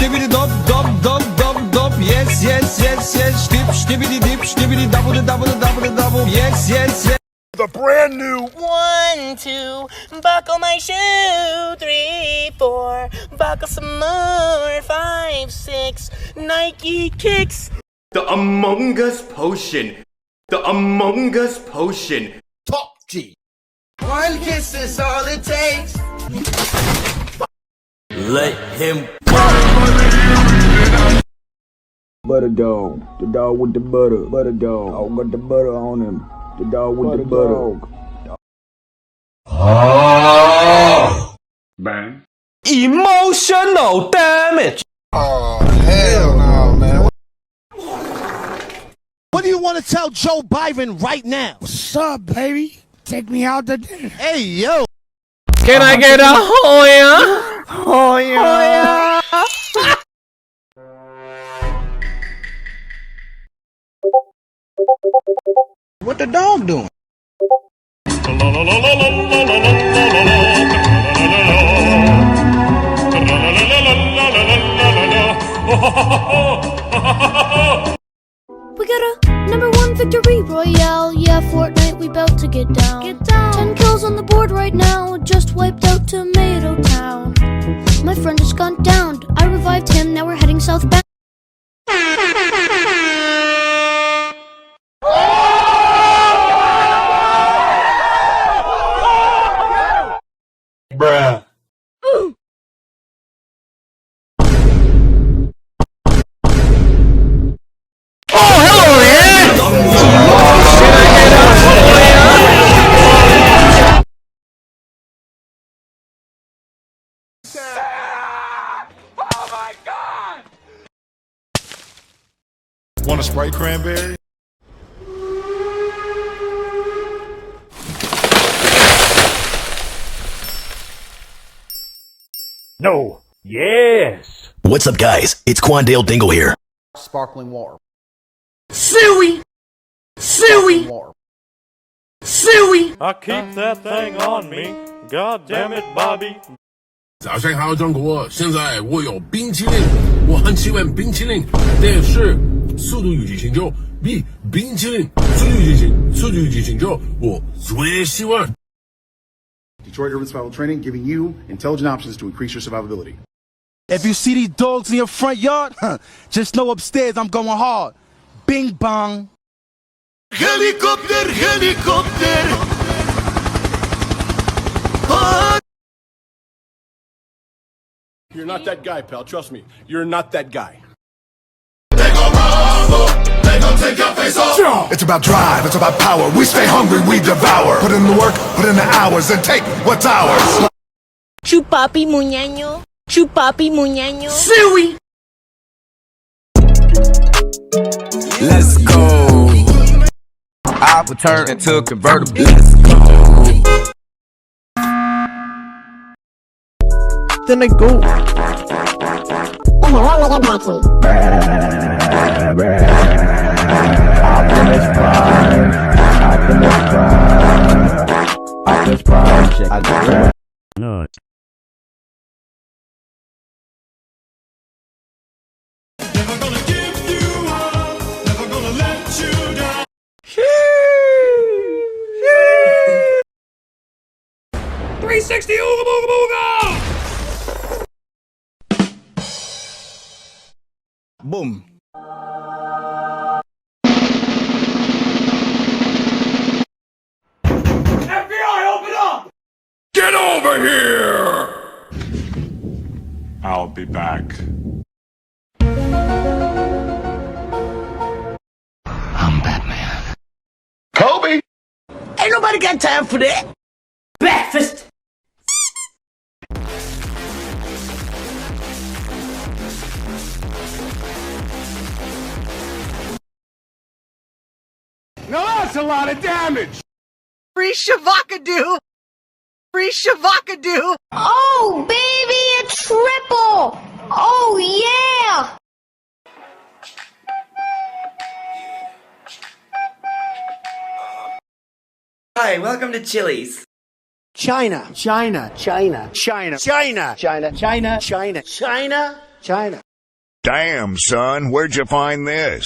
Shtibidi dop dop dop dop dop. Yes yes yes yes. Shtibidi dip shtibidi double double. Yes yes yes. The brand new 1, 2, buckle my shoe. 3, 4, buckle some more. 5, 6, Nike kicks. The Among Us potion. The Among Us potion. Top G. One kiss is all it takes. Let him. Butter dog, the dog with the butter, butter dog. I got the butter on him. The dog with the butter. Bang. Emotional damage. Oh, hell no, man. What do you want to tell Joe Biden right now? What's up, baby? Take me out to dinner. Hey, yo. Can I get a Hoya? Hoya. What the dog doing? We got a #1 victory royale. Yeah, Fortnite, we bout to get down. 10 kills on the board right now. Just wiped out Tomato Town. My friend just gone down. I revived him. Now we're heading southbound. Bruh. Want a Sprite cranberry? No. Yes. What's up, guys? It's Quandale Dingle here. Sparkling water. Suey! Suey! Water. Suey! I keep that thing on me. God damn it, Bobby. 早上好，中国！现在我有冰淇淋，我很喜欢冰淇淋，但是速度与激情就比冰淇淋速度与激情就我最喜欢。 Detroit Urban Survival Training, giving you intelligent options to increase your survivability. If you see these dogs in your front yard, just know upstairs I'm going hard. Bing bong. Helicopter, helicopter. You're not that guy, pal. Trust me. You're not that guy. It's about drive, it's about power. We stay hungry, we devour. Put in the work, put in the hours, and take what's ours. Chupapi muñeño. Chupapi muñeño. Suey! Let's go. I will turn into a convertible. Let's go. Then I go. Nut. Never gonna give you up, never gonna let you down. 360 ooga booga booga! Boom. FBI, open up! Get over here! I'll be back. I'm Batman. Kobe! Ain't nobody got time for that. Breakfast! Now that's a lot of damage. Free Shavakadoo! Free Shavakadoo! Oh, baby, a triple! Oh, yeah! Hi, welcome to Chili's. China. China. China. China. China. China. China. China. China. China. China. Damn, son, where'd you find this?